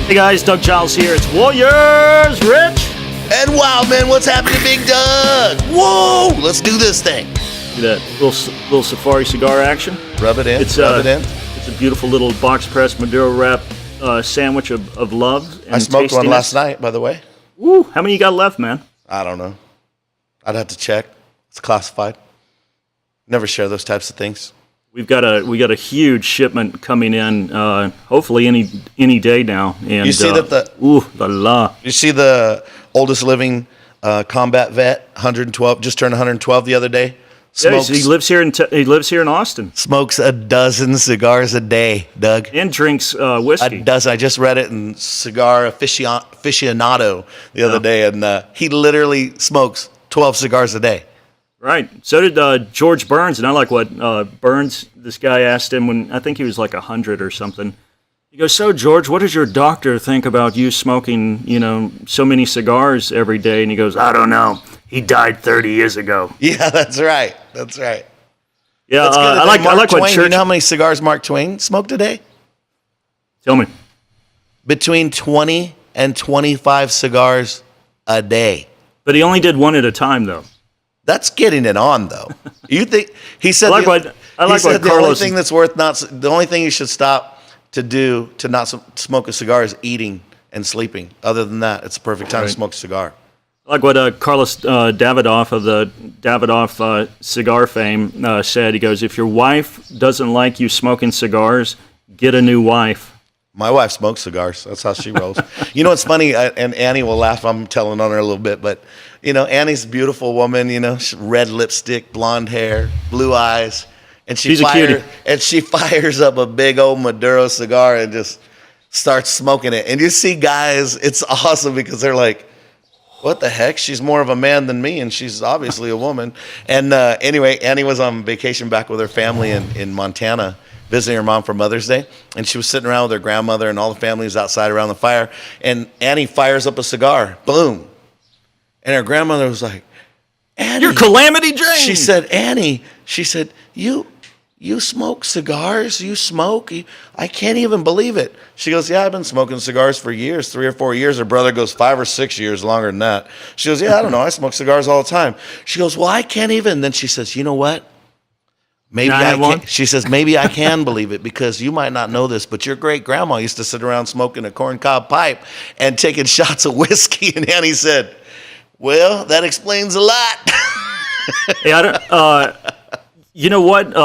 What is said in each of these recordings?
Hey guys, Doug Giles here. It's Warriors, Rich. And Wildmen, what's happening, Big Doug? Whoa, let's do this thing. See that little safari cigar action? Rub it in, Rub it in. It's a beautiful little box press Maduro wrap sandwich of love and I smoked one tastiness. last night, by the way. Woo, how many you got left, man? I don't know. I'd have to check. It's classified. Never share those types of things. We got a huge shipment coming in, hopefully any day now. And You see that you You see the oldest living combat vet, 112, just turned 112 the other day. Yes, he lives here in Austin. Smokes a dozen cigars a day, Doug. And drinks whiskey. A dozen. I just read it in Cigar Aficionado the other day, and he literally smokes 12 cigars a day. Right. So did George Burns, and I like what Burns, this guy asked him when, I think he was like 100 or something. He goes, so George, what does your doctor think about you smoking, so many cigars every day? And he goes, I don't know. He died 30 years ago. Yeah, that's right. That's right. Yeah, That's good. I like Twain, what you Church... know how many cigars Mark Twain smoked a day? Tell me. Between 20 and 25 cigars a day. But he only did one at a time, though. That's getting it on, though. You think he said? I like what the Carlos. only thing that's the only thing you should stop to do to not smoke a cigar is eating and sleeping. Other than that, it's the perfect time to smoke a cigar. I like what Carlos Davidoff of the Davidoff cigar fame said. He goes, if your wife doesn't like you smoking cigars, get a new wife. My wife smokes cigars. That's how she rolls. You know what's funny? And Annie will laugh. I'm telling on her a little bit, but Annie's a beautiful woman. Red lipstick, blonde hair, blue eyes, and she's a cutie. And she fires up a big old Maduro cigar and just starts smoking it. And you see guys, it's awesome because they're like, "What the heck? She's more of a man than me, and she's obviously a woman." And anyway, Annie was on vacation back with her family in Montana, visiting her mom for Mother's Day, and she was sitting around with her grandmother and all the family was outside around the fire, and Annie fires up a cigar, boom, and her grandmother was like, Annie, you're Calamity Jane. She said, Annie, you smoke cigars? You smoke? I can't even believe it. She goes, yeah, I've been smoking cigars for years, 3 or 4 years. Her brother goes 5 or 6 years, longer than that. She goes, yeah, I don't know, I smoke cigars all the time. She goes, well, I can't even. Then she says, you know what? Maybe I can. She says, maybe I can believe it because you might not know this, but your great grandma used to sit around smoking a corncob pipe and taking shots of whiskey. And Annie said, well, that explains a lot. Hey, you know what?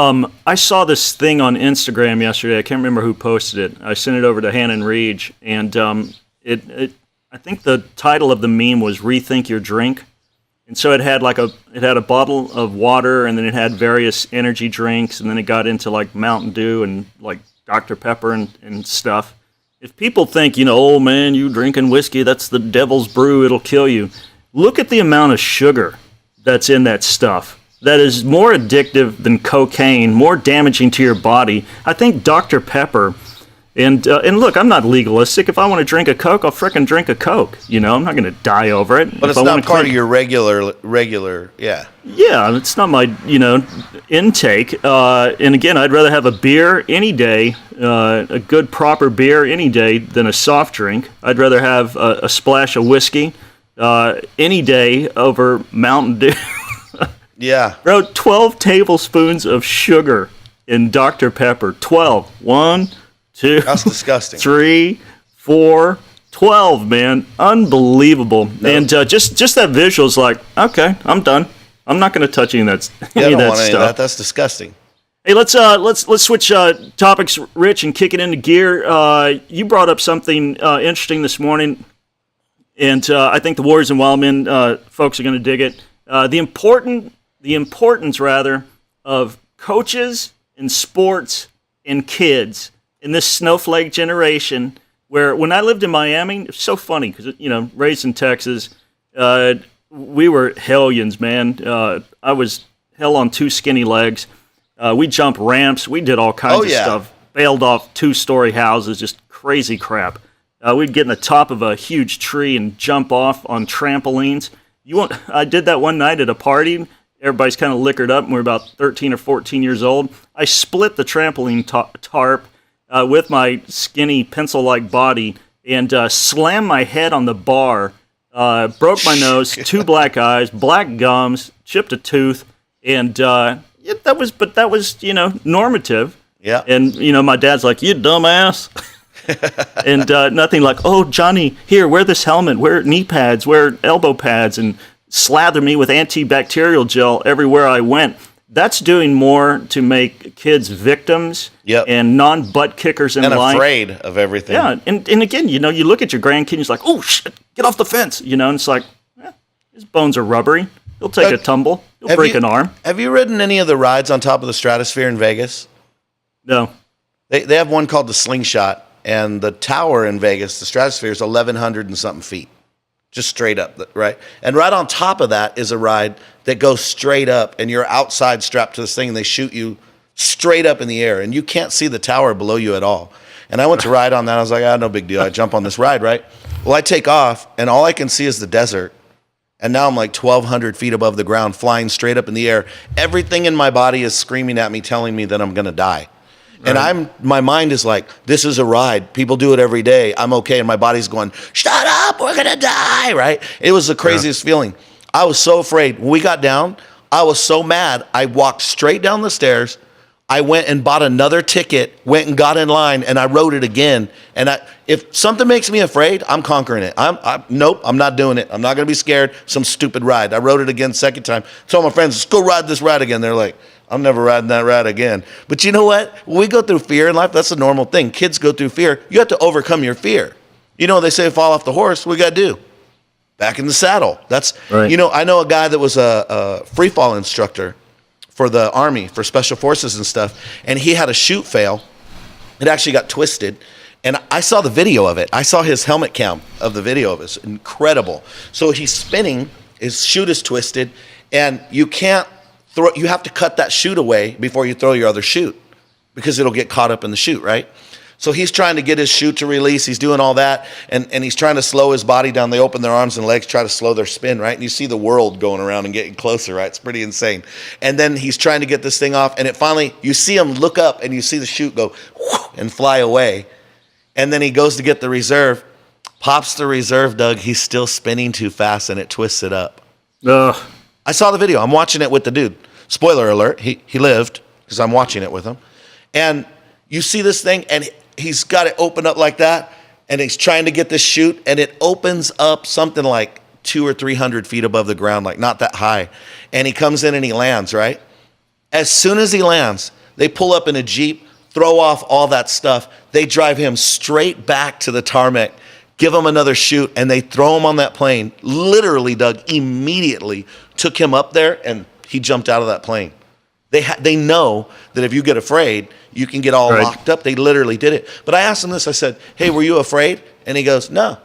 I saw this thing on Instagram yesterday. I can't remember who posted it. I sent it over to Hannah and Reed, and I think the title of the meme was "Rethink Your Drink." And so it had a bottle of water, and then it had various energy drinks, and then it got into like Mountain Dew and like Dr. Pepper and stuff. If people think, oh man, you drinking whiskey, that's the devil's brew, it'll kill you. Look at the amount of sugar that's in that stuff. That is more addictive than cocaine, more damaging to your body. I think Dr. Pepper. And look, I'm not legalistic. If I want to drink a Coke, I'll frickin' drink a Coke. I'm not going to die over it. But it's not part of your regular, yeah. Yeah, it's not my, intake. And again, I'd rather have a beer any day, a good proper beer any day than a soft drink. I'd rather have a splash of whiskey any day over Mountain Dew. Yeah. Bro, 12 tablespoons of sugar in Dr. Pepper. 12. 1, 2, that's disgusting. 3, 4, 12, man. Unbelievable. No. And just that visual is like, okay, I'm done. I'm not going to touch any of that stuff. Any of that. That's disgusting. Hey, let's switch topics, Rich, and kick it into gear. You brought up something interesting this morning, and I think the Warriors and Wildmen folks are going to dig it. The importance of coaches in sports and kids in this snowflake generation, where when I lived in Miami, it's so funny because, raised in Texas, we were hellions, man. I was hell on 2 skinny legs. We jumped ramps. We did all kinds of stuff. Bailed off 2-story houses, just crazy crap. We'd get in the top of a huge tree and jump off on trampolines. I did that one night at a party. Everybody's kind of liquored up, and we're about 13 or 14 years old. I split the trampoline tarp with my skinny pencil-like body and slammed my head on the bar, broke my nose, 2 black eyes, black gums, chipped a tooth, and that was normative. Yeah. And my dad's like, "You dumbass," and nothing like, "Oh, Johnny, here, wear this helmet, wear knee pads, wear elbow pads, and slather me with antibacterial gel everywhere I went." That's doing more to make kids victims and non-butt kickers in life. And afraid of everything. Yeah, and again, you look at your grandkid and he's like, "Oh, shit, get off the fence." And it's like, his bones are rubbery. He'll take a tumble. He'll break an arm. Have you ridden any of the rides on top of the Stratosphere in Vegas? No. They have one called the Slingshot, and the tower in Vegas, the Stratosphere, is 1,100 and something feet. Just straight up, right? And right on top of that is a ride that goes straight up, and you're outside strapped to this thing, and they shoot you straight up in the air, and you can't see the tower below you at all. And I went to ride on that. I was like, no big deal. I jump on this ride, right? Well, I take off, and all I can see is the desert, and now I'm like 1,200 feet above the ground, flying straight up in the air. Everything in my body is screaming at me, telling me that I'm going to die. Right. And my mind is like, this is a ride. People do it every day. I'm okay. And my body's going, shut up, we're going to die, right? It was the craziest feeling. I was so afraid. When we got down, I was so mad. I walked straight down the stairs. I went and bought another ticket, went and got in line, and I rode it again. And if something makes me afraid, I'm conquering it. Nope, I'm not doing it. I'm not going to be scared. Some stupid ride. I rode it again second time. Told my friends, let's go ride this ride again. They're like, I'm never riding that ride again. But you know what? When we go through fear in life, that's a normal thing. Kids go through fear. You have to overcome your fear. They say fall off the horse. What we got to do? Back in the saddle. That's right. I know a guy that was a free fall instructor for the Army, for Special Forces and stuff, and he had a chute fail. It actually got twisted, and I saw the video of it. I saw his helmet cam of the video of it. It's incredible. So he's spinning, his chute is twisted, and you have to cut that chute away before you throw your other chute because it'll get caught up in the chute, right? So he's trying to get his chute to release. He's doing all that, and he's trying to slow his body down. They open their arms and legs, try to slow their spin, right? And you see the world going around and getting closer, right? It's pretty insane. And then he's trying to get this thing off, and it finally, you see him look up, and you see the chute go and fly away. And then he goes to get the reserve, pops the reserve, Doug. He's still spinning too fast, and it twists it up. Ugh. I saw the video. I'm watching it with the dude. Spoiler alert, he lived because I'm watching it with him. And you see this thing, and he's got it open up like that, and he's trying to get this chute, and it opens up something like 200 or 300 feet above the ground, like not that high. And he comes in and he lands, right? As soon as he lands, they pull up in a Jeep, throw off all that stuff. They drive him straight back to the tarmac, give him another chute, and they throw him on that plane. Literally, Doug, immediately took him up there, and he jumped out of that plane. They know that if you get afraid, you can get all locked up. They literally did it. But I asked him this. I said, hey, were you afraid? And he goes, no.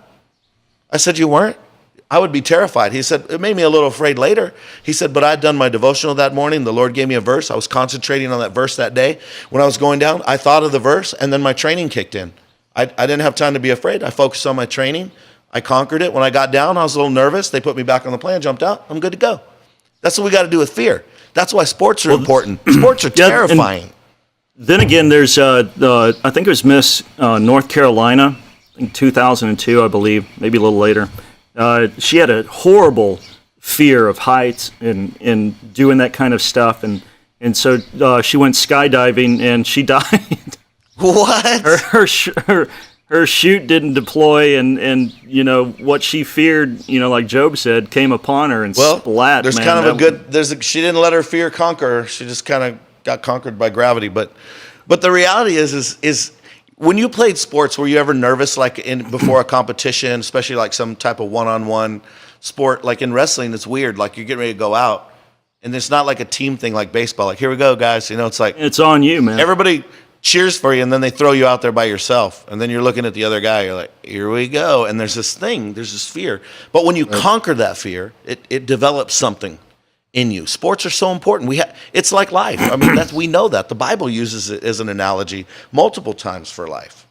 I said, you weren't? I would be terrified. He said, it made me a little afraid later. He said, but I'd done my devotional that morning. The Lord gave me a verse. I was concentrating on that verse that day. When I was going down, I thought of the verse, and then my training kicked in. I didn't have time to be afraid. I focused on my training. I conquered it. When I got down, I was a little nervous. They put me back on the plane, jumped out. I'm good to go. That's what we got to do with fear. That's why sports are important. Sports are terrifying. Then again, there's, I think it was Miss North Carolina in 2002, I believe, maybe a little later. She had a horrible fear of heights and doing that kind of stuff. And so she went skydiving and she died. What? Her chute didn't deploy, and what she feared, like Job said, came upon her and splat. There's kind of a good. She didn't let her fear conquer her. She just kind of got conquered by gravity. But the reality is when you played sports, were you ever nervous, like before a competition, especially like some type of one-on-one sport? Like in wrestling, it's weird. Like you're getting ready to go out, and it's not like a team thing like baseball. Like here we go, guys. It's like it's on you, man. Everybody cheers for you, and then they throw you out there by yourself, and then you're looking at the other guy, you're like, here we go, and there's this fear. But when you conquer that fear, it develops something in you. Sports are so important. It's like life. I mean, we know that. The Bible uses it as an analogy multiple times for life.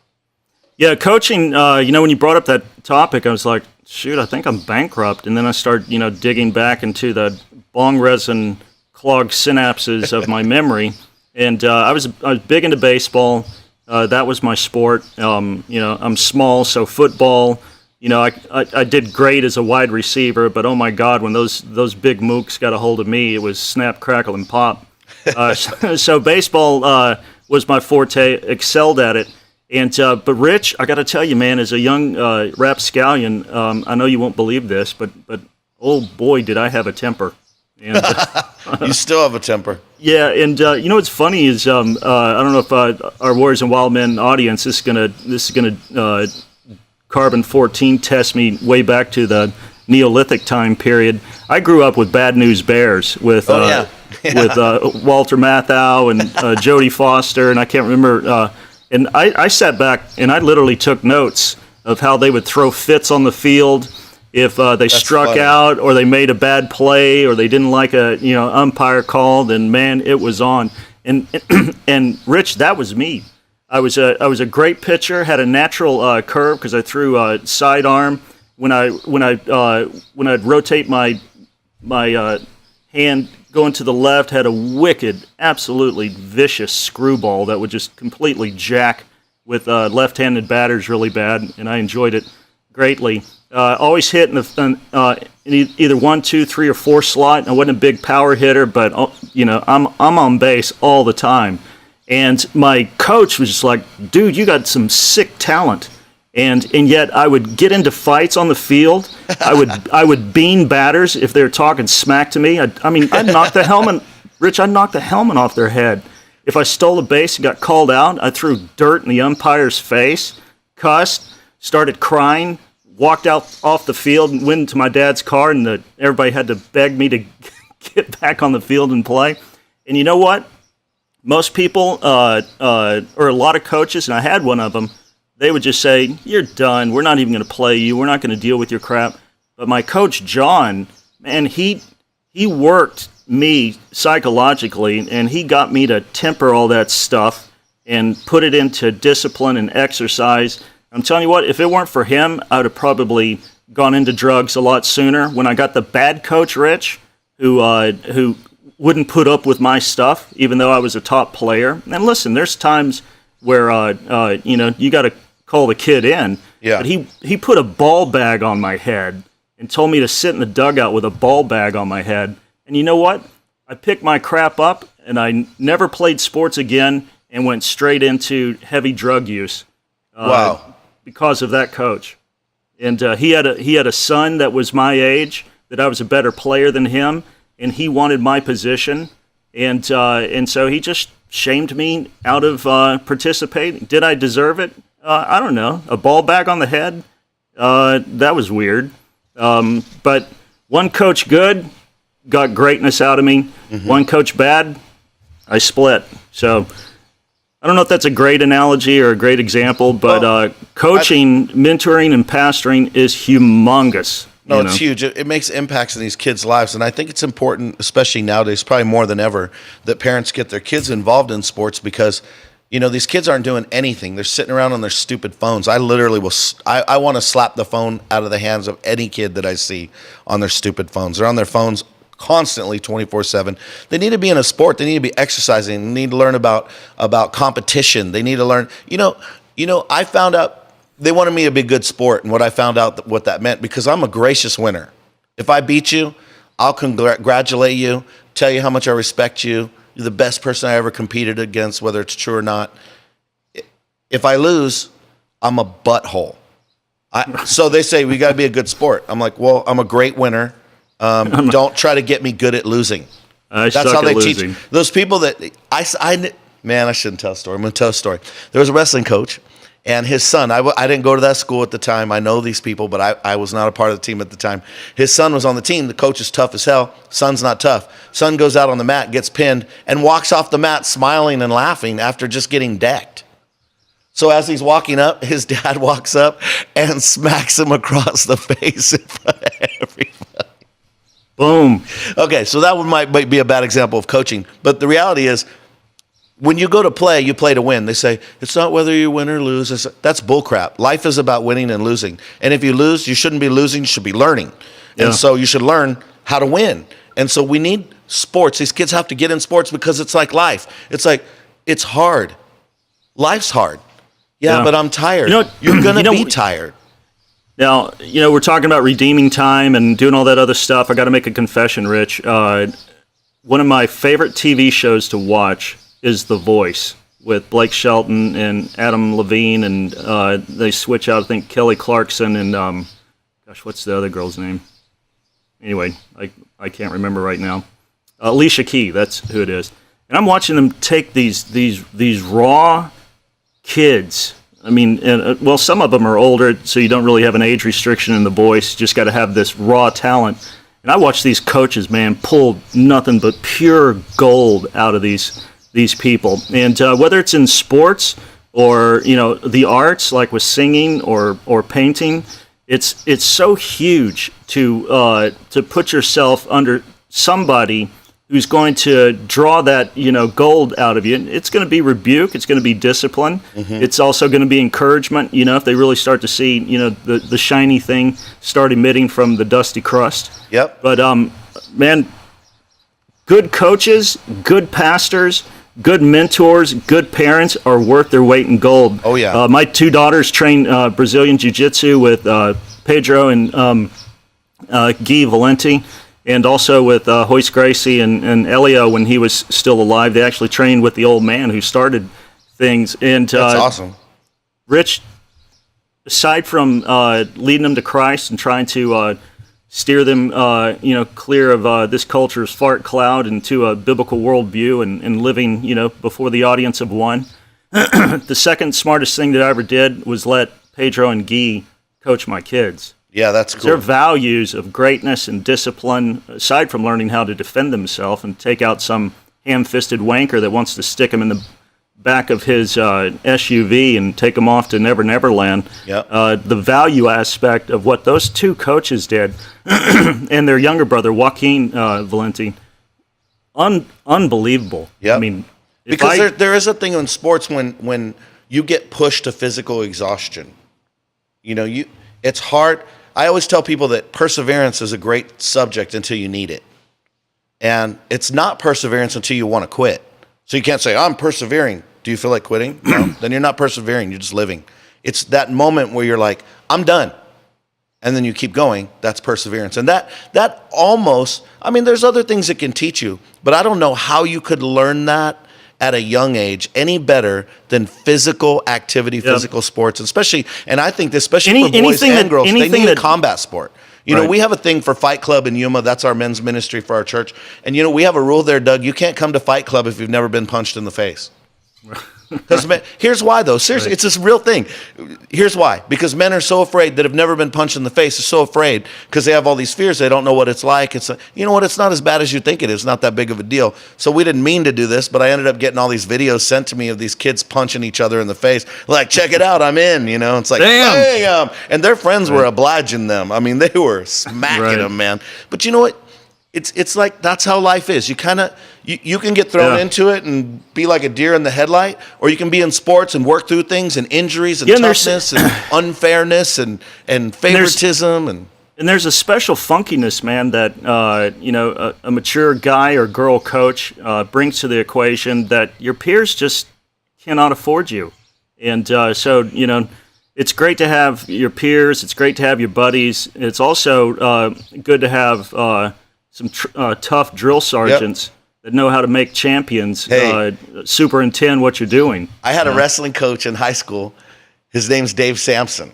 Yeah, coaching, when you brought up that topic, I was like, shoot, I think I'm bankrupt, and then I start, digging back into the bong resin clogged synapses of my memory. And I was big into baseball, That was my sport. I'm small, so football. I did great as a wide receiver, but oh my God, when those big mooks got a hold of me, it was snap, crackle, and pop. So baseball was my forte. Excelled at it. And but Rich, I got to tell you, man, as a young rapscallion, I know you won't believe this, but oh boy, did I have a temper. And, You still have a temper. yeah, and what's funny is I don't know if our Warriors and Wildmen audience is gonna carbon 14 test me way back to the Neolithic time period. I grew up with Bad News Bears with with Walter Matthau and Jodie Foster, and I can't remember. And I sat back and I literally took notes of how they would throw fits on the field if they struck funny. out or they made a bad play or they didn't like a umpire call. Then man, it was on. And and Rich, that was me. I was a great pitcher. Had a natural curve because I threw sidearm. When I'd rotate my hand going to the left, had a wicked, absolutely vicious screwball that would just completely jack with left-handed batters really bad, and I enjoyed it greatly. Always hit in either 1, 2, 3, or 4 slot. I wasn't a big power hitter, but I'm on base all the time. And my coach was just like, dude, you got some sick talent. And yet I would get into fights on the field. I would bean batters if they were talking smack to me. I'd knock the helmet, Rich, I'd knock the helmet off their head. If I stole a base and got called out, I threw dirt in the umpire's face, cussed, started crying, walked out off the field and went into my dad's car, and everybody had to beg me to get back on the field and play. And you know what? Most people, or a lot of coaches, and I had one of them, they would just say, you're done. We're not even going to play you. We're not going to deal with your crap. But my coach, John, man, he worked me psychologically, and he got me to temper all that stuff and put it into discipline and exercise. I'm telling you what, if it weren't for him, I would have probably gone into drugs a lot sooner. When I got the bad coach, Rich, who wouldn't put up with my stuff, even though I was a top player. And listen, there's times where you got to call the kid in. Yeah. But he put a ball bag on my head and told me to sit in the dugout with a ball bag on my head. And you know what? I picked my crap up, and I never played sports again and went straight into heavy drug use. Wow. Because of that coach. And he had a son that was my age, that I was a better player than him, and he wanted my position. And so he just shamed me out of participating. Did I deserve it? I don't know. A ball bag on the head? That was weird. But one coach good got greatness out of me. Mm-hmm. One coach bad, I split. So I don't know if that's a great analogy or a great example, but coaching, mentoring, and pastoring is humongous. No, it's huge. It makes impacts in these kids' lives, and I think it's important, especially nowadays, probably more than ever, that parents get their kids involved in sports because, these kids aren't doing anything. They're sitting around on their stupid phones. I literally I want to slap the phone out of the hands of any kid that I see on their stupid phones. They're on their phones constantly 24/7. They need to be in a sport. They need to be exercising. They need to learn about competition. They need to learn, I found out they wanted me to be a good sport, and what I found out what that meant, because I'm a gracious winner. If I beat you, I'll congratulate you, tell you how much I respect you. You're the best person I ever competed against, whether it's true or not. If I lose, I'm a butthole. So they say, we got to be a good sport. I'm like, well, I'm a great winner. Don't try to get me good at losing. That's how they teach. Those people that man, I shouldn't tell a story. I'm going to tell a story. There was a wrestling coach, and his son, I didn't go to that school at the time. I know these people, but I was not a part of the team at the time. His son was on the team. The coach is tough as hell. Son's not tough. Son goes out on the mat, gets pinned, and walks off the mat smiling and laughing after just getting decked. So as he's walking up, his dad walks up and smacks him across the face in front of everybody. Boom. Okay, so that might be a bad example of coaching. But the reality is, when you go to play, you play to win. They say, it's not whether you win or lose. That's bullcrap. Life is about winning and losing. And if you lose, you shouldn't be losing. You should be learning. Yeah. And so you should learn how to win. And so we need sports. These kids have to get in sports because it's like life. It's hard. life's hard. Yeah, Yeah. but I'm tired. You know- You're going you to know- be tired. Now, we're talking about redeeming time and doing all that other stuff. I got to make a confession, Rich. One of my favorite TV shows to watch is The Voice with Blake Shelton and Adam Levine, and they switch out, I think, Kelly Clarkson and, what's the other girl's name? Anyway, I can't remember right now. Alicia Key, that's who it is. And I'm watching them take these raw kids. I mean, well, some of them are older, so you don't really have an age restriction in The Voice. You just got to have this raw talent. And I watch these coaches, man, pull nothing but pure gold out of these people. And whether it's in sports or the arts, like with singing or painting, it's so huge to put yourself under somebody who's going to draw that gold out of you. It's going to be rebuke. It's going to be discipline. Mm-hmm. It's also going to be encouragement. If they really start to see the shiny thing start emitting from the dusty crust. Yep. But man, good coaches, good pastors, good mentors, good parents are worth their weight in gold. Oh yeah. My two daughters train Brazilian Jiu-Jitsu with Pedro and Guy Valenti. And also with Hoist Gracie and Elio when he was still alive. They actually trained with the old man who started things. And that's awesome. Rich, aside from leading them to Christ and trying to steer them clear of this culture's fart cloud into a biblical worldview and living before the audience of one, the second smartest thing that I ever did was let Pedro and Guy coach my kids. Yeah, that's cool. Their values of greatness and discipline, aside from learning how to defend themselves and take out some ham-fisted wanker that wants to stick him in the back of his SUV and take him off to Never Never Land, yep. The value aspect of what those two coaches did and their younger brother, Joaquin Valenti, unbelievable. Yep. I mean, because there is a thing in sports when you get pushed to physical exhaustion. It's hard. I always tell people that perseverance is a great subject until you need it. And it's not perseverance until you want to quit. So you can't say, I'm persevering. Do you feel like quitting? No. Then you're not persevering. You're just living. It's that moment where you're like, I'm done. And then you keep going. That's perseverance. And that almost, there's other things it can teach you, but I don't know how you could learn that at a young age any better than physical activity, physical sports, and I think especially for boys and girls, they need a combat sport. We have a thing for Fight Club in Yuma. That's our men's ministry for our church. And we have a rule there, Doug. You can't come to Fight Club if you've never been punched in the face. Because here's why, though. Seriously, it's this real thing. Here's why. Because men are so afraid that have never been punched in the face. Are so afraid because they have all these fears. They don't know what it's like. It's It's not as bad as you think it is. It's not that big of a deal. So we didn't mean to do this, but I ended up getting all these videos sent to me of these kids punching each other in the face. Like, check it out. I'm in. It's like, damn. And their friends were obliging them. They were smacking them, man. But you know what? It's like that's how life is. You kind of you can get thrown into it and be like a deer in the headlight, or you can be in sports and work through things and injuries and toughness and unfairness and favoritism and there's a special funkiness, man, that a mature guy or girl coach brings to the equation that your peers just cannot afford you, and so it's great to have your peers. It's great to have your buddies. It's also good to have some tough drill sergeants that know how to make champions superintend what you're doing. I had a wrestling coach in high school. His name's Dave Sampson,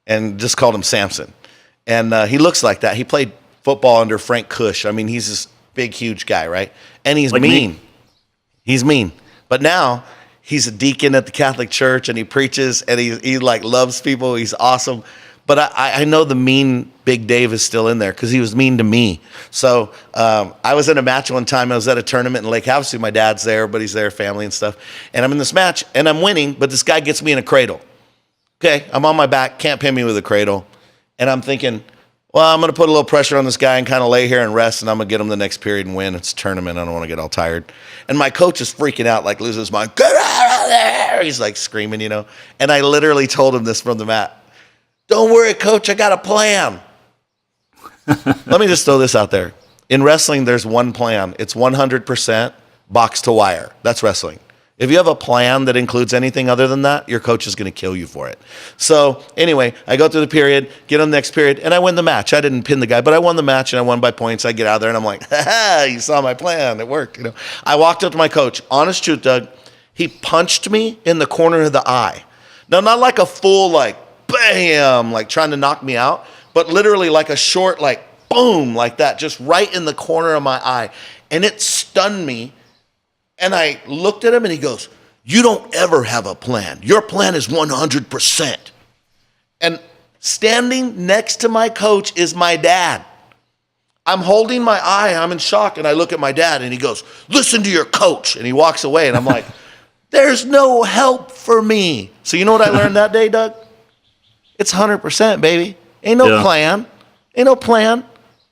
and just called him Samson. And he looks like that. He played football under Frank Cush. He's this big, huge guy, right? And he's like mean. Me. He's mean. But now he's a deacon at the Catholic Church, and he preaches, and he loves people. He's awesome. But I know the mean Big Dave is still in there because he was mean to me. So I was in a match one time. I was at a tournament in Lake Havasu. My dad's there, but he's there, family and stuff. And I'm in this match, and I'm winning, but this guy gets me in a cradle. Okay, I'm on my back, can't pin me with a cradle. And I'm thinking, well, I'm going to put a little pressure on this guy and kind of lay here and rest, and I'm going to get him the next period and win. It's a tournament. I don't want to get all tired. And my coach is freaking out, like losing his mind. Get out of there! He's like screaming, And I literally told him this from the mat. Don't worry, coach, I got a plan. Let me just throw this out there. In wrestling, there's one plan. It's 100% box to wire. That's wrestling. If you have a plan that includes anything other than that, your coach is going to kill you for it. So anyway, I go through the period, get on the next period, and I win the match. I didn't pin the guy, but I won the match, and I won by points. I get out there, and I'm like, ha, you saw my plan. It worked. I walked up to my coach. Honest truth, Doug, he punched me in the corner of the eye. Now, not like a full, like, bam, like trying to knock me out, but literally like a short, like, boom, like that, just right in the corner of my eye. And it stunned me. And I looked at him and he goes, you don't ever have a plan. Your plan is 100%. And standing next to my coach is my dad. I'm holding my eye. I'm in shock. And I look at my dad and he goes, listen to your coach. And he walks away. And I'm like, there's no help for me. So you know what I learned that day, Doug? It's 100%, baby. Ain't no plan. Ain't no plan.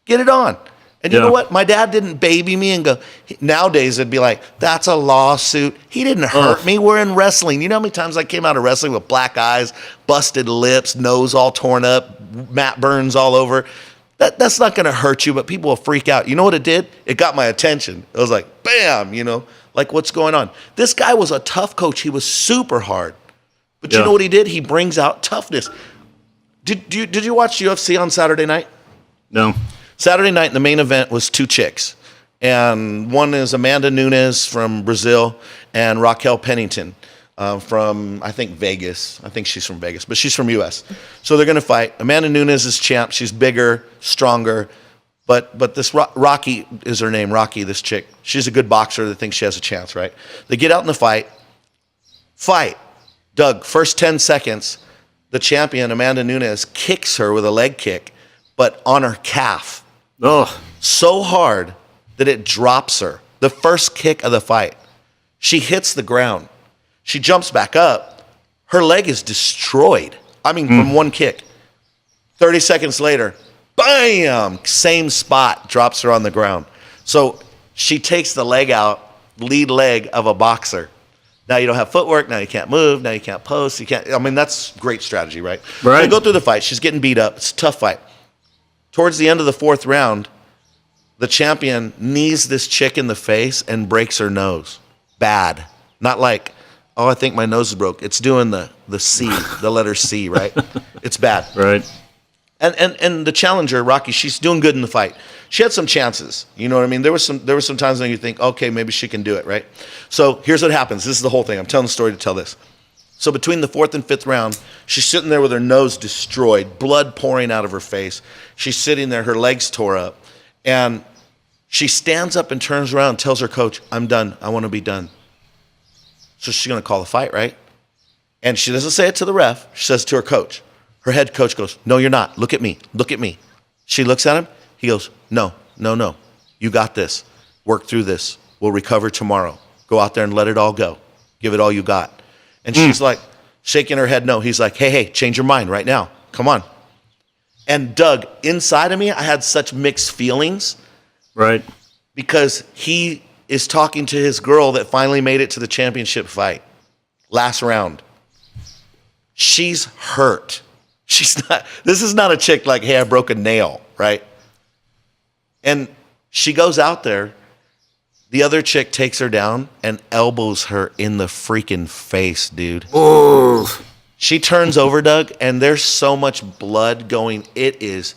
Get it on. And you know what? My dad didn't baby me and go, nowadays it'd be like, that's a lawsuit. He didn't hurt me. We're in wrestling. You know how many times I came out of wrestling with black eyes, busted lips, nose all torn up, mat burns all over? That's not going to hurt you, but people will freak out. You know what it did? It got my attention. It was like, bam, like what's going on? This guy was a tough coach. He was super hard. But you know what he did? He brings out toughness. Did you watch UFC on Saturday night? No. Saturday night, the main event was two chicks. And one is Amanda Nunes from Brazil and Raquel Pennington from, I think, Vegas. I think she's from Vegas, but she's from U.S. So they're going to fight. Amanda Nunes is champ. She's bigger, stronger. But this Rocky is her name, Rocky, this chick. She's a good boxer that thinks she has a chance, right? They get out in the fight. Doug, first 10 seconds, the champion, Amanda Nunes, kicks her with a leg kick, but on her calf. So hard that it drops her. The first kick of the fight. She hits the ground. She jumps back up. Her leg is destroyed. I mean, from one kick. 30 seconds later, bam! Same spot, drops her on the ground. So she takes the leg out, lead leg of a boxer. Now you don't have footwork. Now you can't move. Now you can't post. You can't. I mean, that's great strategy, right? Right. They go through the fight. She's getting beat up. It's a tough fight. Towards the end of the fourth round, the champion knees this chick in the face and breaks her nose. Bad. Not like, oh, I think my nose is broke. It's doing the C, the letter C, right? It's bad. Right. And the challenger, Rocky, she's doing good in the fight. She had some chances. You know what I mean? There were some times when you think, okay, maybe she can do it, right? So here's what happens. This is the whole thing. I'm telling the story to tell this. So between the fourth and fifth round, she's sitting there with her nose destroyed, blood pouring out of her face. She's sitting there, her legs tore up. And she stands up and turns around and tells her coach, I'm done. I want to be done. So she's going to call the fight, right? And she doesn't say it to the ref. She says to her coach. Her head coach goes, no, you're not. Look at me. Look at me. She looks at him. He goes, no. You got this. Work through this. We'll recover tomorrow. Go out there and let it all go. Give it all you got. And she's like shaking her head no. He's like, hey, change your mind right now. Come on. And Doug, inside of me, I had such mixed feelings. Right. Because he is talking to his girl that finally made it to the championship fight. Last round. She's hurt. This is not a chick like, hey, I broke a nail, right? And she goes out there. The other chick takes her down and elbows her in the freaking face, dude. Oh. She turns over, Doug, and there's so much blood going. It's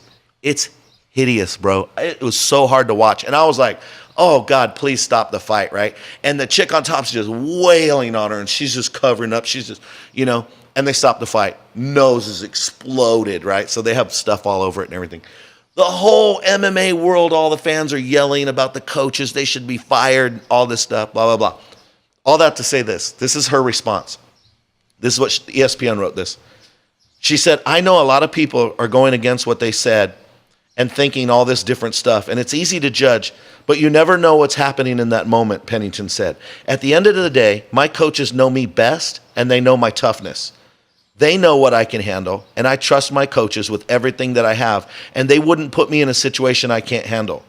hideous, bro. It was so hard to watch. And I was like, oh, God, please stop the fight, right? And the chick on top is just wailing on her, and she's just covering up. She's just, and they stop the fight. Nose is exploded, right? So they have stuff all over it and everything. The whole MMA world, all the fans are yelling about the coaches. They should be fired, all this stuff, blah, blah, blah. All that to say this. This is her response. This is what ESPN wrote this. She said, I know a lot of people are going against what they said and thinking all this different stuff, and it's easy to judge, but you never know what's happening in that moment, Pennington said. At the end of the day, my coaches know me best, and they know my toughness. They know what I can handle, and I trust my coaches with everything that I have, and they wouldn't put me in a situation I can't handle.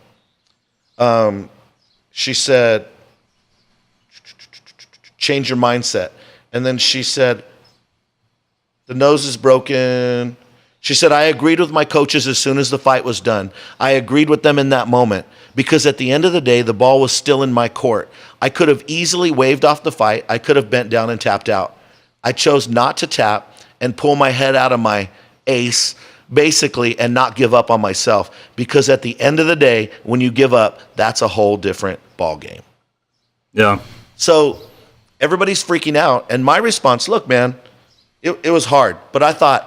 She said, change your mindset. And then she said, the nose is broken. She said, I agreed with my coaches as soon as the fight was done. I agreed with them in that moment because at the end of the day, the ball was still in my court. I could have easily waved off the fight. I could have bent down and tapped out. I chose not to tap and pull my head out of my ace, basically, and not give up on myself. Because at the end of the day, when you give up, that's a whole different ball game. Yeah. So everybody's freaking out. And my response, look, man, it was hard. But I thought,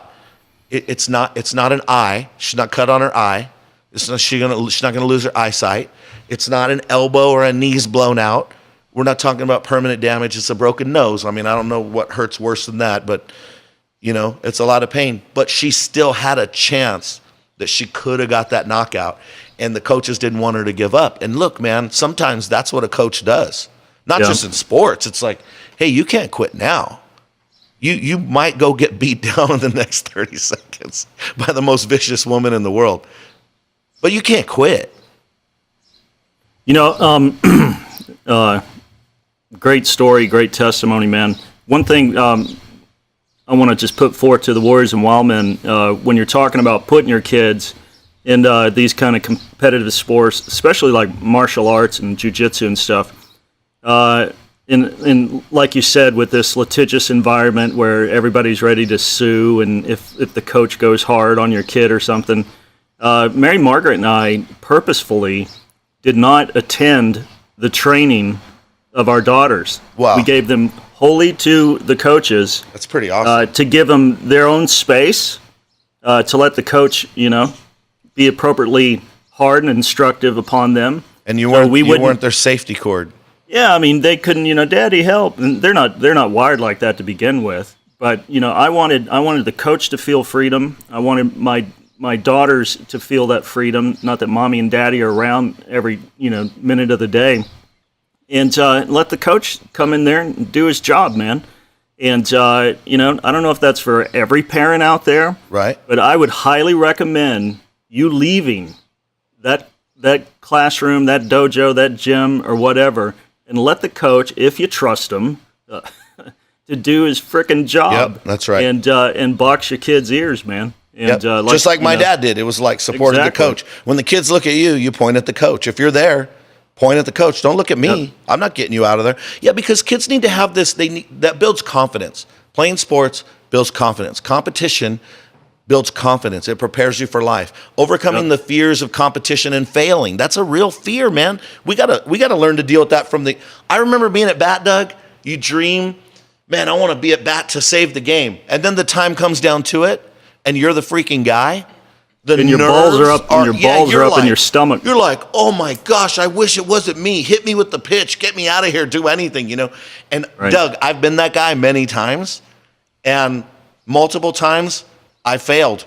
it's not an eye. She's not cut on her eye. She's not gonna lose her eyesight. It's not an elbow or a knee's blown out. We're not talking about permanent damage. It's a broken nose. I mean, I don't know what hurts worse than that, but it's a lot of pain. But she still had a chance that she could have got that knockout, and the coaches didn't want her to give up. And look, man, sometimes that's what a coach does. Not just in sports. It's like, hey, you can't quit now. You might go get beat down in the next 30 seconds by the most vicious woman in the world. But you can't quit. Great story, great testimony, man. One thing I want to just put forth to the Warriors and Wildmen, when you're talking about putting your kids in these kind of competitive sports, especially like martial arts and jiu-jitsu and stuff, in like you said, with this litigious environment where everybody's ready to sue, and if the coach goes hard on your kid or something, Mary Margaret and I purposefully did not attend the training of our daughters. Wow. We gave them wholly to the coaches. That's pretty awesome. To give them their own space, to let the coach, be appropriately hard and instructive upon them. And you weren't their safety cord. Yeah, I mean, they couldn't, Daddy, help. And they're not wired like that to begin with. But, I wanted the coach to feel freedom. I wanted my daughters to feel that freedom, not that Mommy and Daddy are around every, minute of the day. And let the coach come in there and do his job, man. And, I don't know if that's for every parent out there. Right. But I would highly recommend you leaving that classroom, that dojo, that gym, or whatever, and let the coach, if you trust him, to do his frickin' job. Yep, that's right. And box your kids' ears, man. And just like my dad did. It was like supporting the coach. When the kids look at you, you point at the coach. If you're there, point at the coach. Don't look at me. Yep. I'm not getting you out of there. Yeah, because kids need to have this. That builds confidence. Playing sports builds confidence. Competition builds confidence. It prepares you for life. Overcoming the fears of competition and failing. That's a real fear, man. We gotta learn to deal with that I remember being at bat, Doug. You dream, man, I want to be at bat to save the game. And then the time comes down to it, and you're the freaking guy. And your balls are up, in your stomach. You're like, oh my gosh, I wish it wasn't me. Hit me with the pitch. Get me out of here. Do anything, And right. Doug, I've been that guy many times, and multiple times I failed.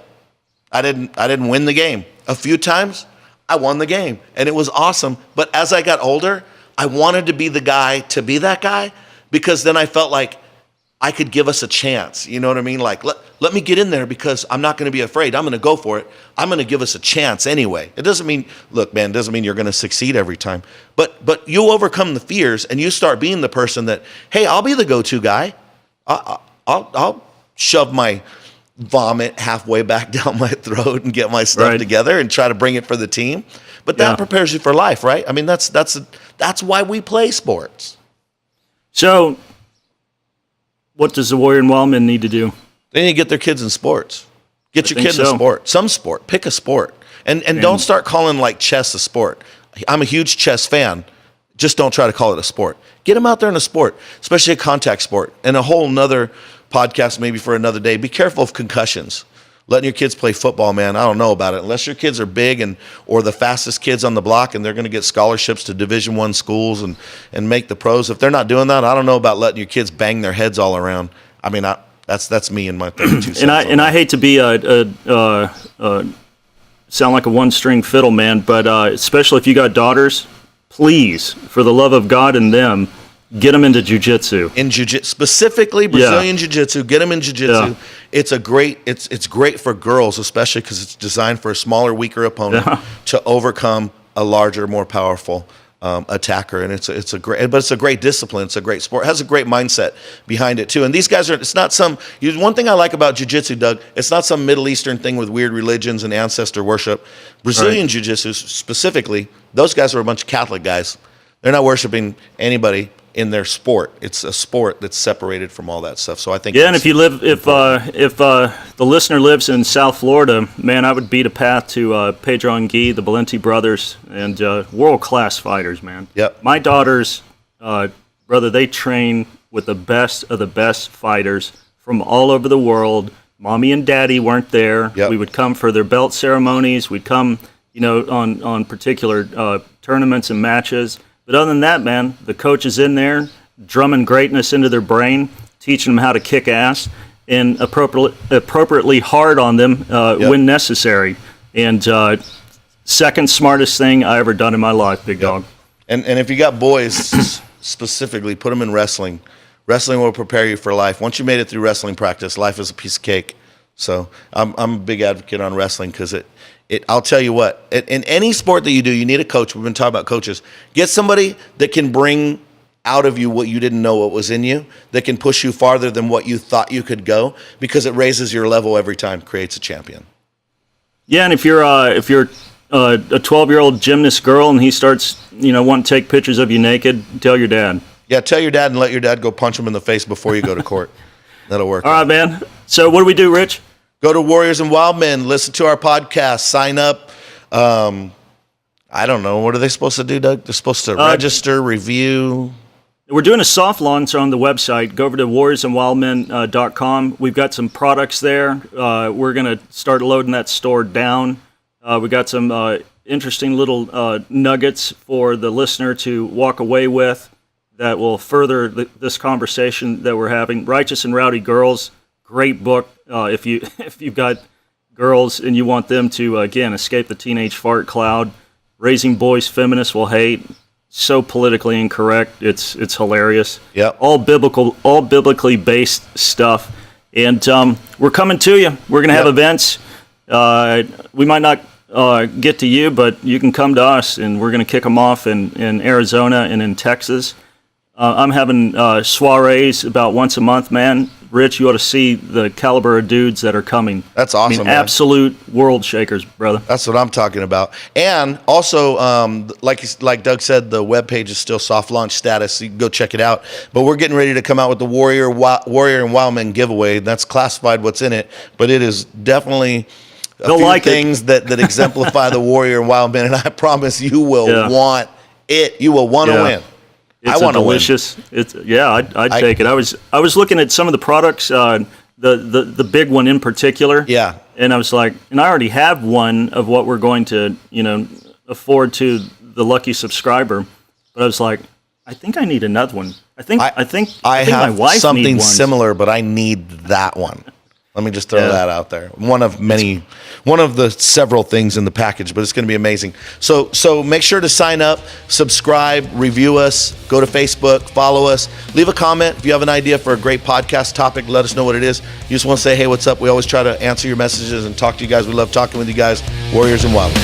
I didn't win the game. A few times I won the game, and it was awesome. But as I got older, I wanted to be the guy to be that guy, because then I felt like I could give us a chance. You know what I mean? Like, let me get in there, because I'm not going to be afraid. I'm going to go for it. I'm going to give us a chance anyway. It doesn't mean you're going to succeed every time. But you overcome the fears, and you start being the person that, hey, I'll be the go-to guy. I'll shove my vomit halfway back down my throat and get my stuff together and try to bring it for the team. But that prepares you for life, right? I mean, that's why we play sports. So what does the Warrior and Wildmen need to do? They need to get their kids in sports. Get your kid in a sport. Some sport. Pick a sport. And don't start calling like chess a sport. I'm a huge chess fan. Just don't try to call it a sport. Get them out there in a sport, especially a contact sport. And a whole nother podcast maybe for another day. Be careful of concussions. Letting your kids play football, man, I don't know about it. Unless your kids are big or the fastest kids on the block, and they're going to get scholarships to Division I schools and make the pros. If they're not doing that, I don't know about letting your kids bang their heads all around. I mean, that's me and my 32 cents. And I hate to be sound like a one-string fiddle, man, but especially if you got daughters, please, for the love of God and them, get them into jiu-jitsu. In jiu-jitsu, specifically Brazilian jiu-jitsu, get them in jiu-jitsu. Yeah. It's great for girls, especially because it's designed for a smaller, weaker opponent to overcome a larger, more powerful attacker, and it's a great discipline. It's a great sport. It has a great mindset behind it too. And these guys it's not some. One thing I like about jiu-jitsu, Doug, it's not some Middle Eastern thing with weird religions and ancestor worship. Brazilian jiu-jitsu specifically, those guys are a bunch of Catholic guys. They're not worshiping anybody in their sport. It's a sport that's separated from all that stuff. So I think and if the listener lives in South Florida, man, I would beat a path to Pedro and Guy, the Valenti brothers, and world-class fighters, man. Yep. My daughters, brother, they train with the best of the best fighters from all over the world. Mommy and Daddy weren't there. Yep. We would come for their belt ceremonies. We'd come, on particular tournaments and matches. But other than that, man, the coach is in there drumming greatness into their brain, teaching them how to kick ass, and appropriately hard on them when necessary. And second smartest thing I ever done in my life, big dog. And if you got boys specifically, put them in wrestling. Wrestling will prepare you for life. Once you made it through wrestling practice, life is a piece of cake. So I'm a big advocate on wrestling because I'll tell you what, in any sport that you do, you need a coach. We've been talking about coaches. Get somebody that can bring out of you what you didn't know what was in you, that can push you farther than what you thought you could go, because it raises your level every time, creates a champion. Yeah, and if you're a 12-year-old gymnast girl and he starts, wanting to take pictures of you naked, tell your dad. Yeah, tell your dad and let your dad go punch him in the face before you go to court. That'll work. All right, man. So what do we do, Rich? Go to Warriors and Wildmen, listen to our podcast, sign up. I don't know. What are they supposed to do, Doug? They're supposed to register, review. We're doing a soft launch on the website. Go over to warriorsandwildmen.com. We've got some products there. We're going to start loading that store down. We got some interesting little nuggets for the listener to walk away with that will further this conversation that we're having. Righteous and Rowdy Girls, great book. If you've got girls and you want them to, again, escape the teenage fart cloud. Raising Boys Feminists Will Hate. So politically incorrect. It's hilarious. Yep. All biblically based stuff. And we're coming to you. We're going to have events. We might not get to you, but you can come to us, and we're going to kick them off in Arizona and in Texas. I'm having soirees about once a month, man. Rich, you ought to see the caliber of dudes that are coming. That's awesome, man. Absolute world shakers, brother. That's what I'm talking about. And also, like Doug said, the webpage is still soft launch status. So you can go check it out. But we're getting ready to come out with the Warrior and Wildmen giveaway. That's classified what's in it, but it is definitely a few things that exemplify the Warrior and Wildmen. And I promise you will want it. You will want to win. It's delicious. I'd take it. I was looking at some of the products, the big one in particular. Yeah. And I was like, and I already have one of what we're going to, afford to the lucky subscriber. But I was like, I think I need another one. I think I have my wife something needs one. similar, but I need that one. Let me just throw that out there. One of the several things in the package, but it's going to be amazing. So make sure to sign up, subscribe, review us, go to Facebook, follow us, leave a comment. If you have an idea for a great podcast topic, let us know what it is. You just want to say, hey, what's up? We always try to answer your messages and talk to you guys. We love talking with you guys. Warriors and Wildmen.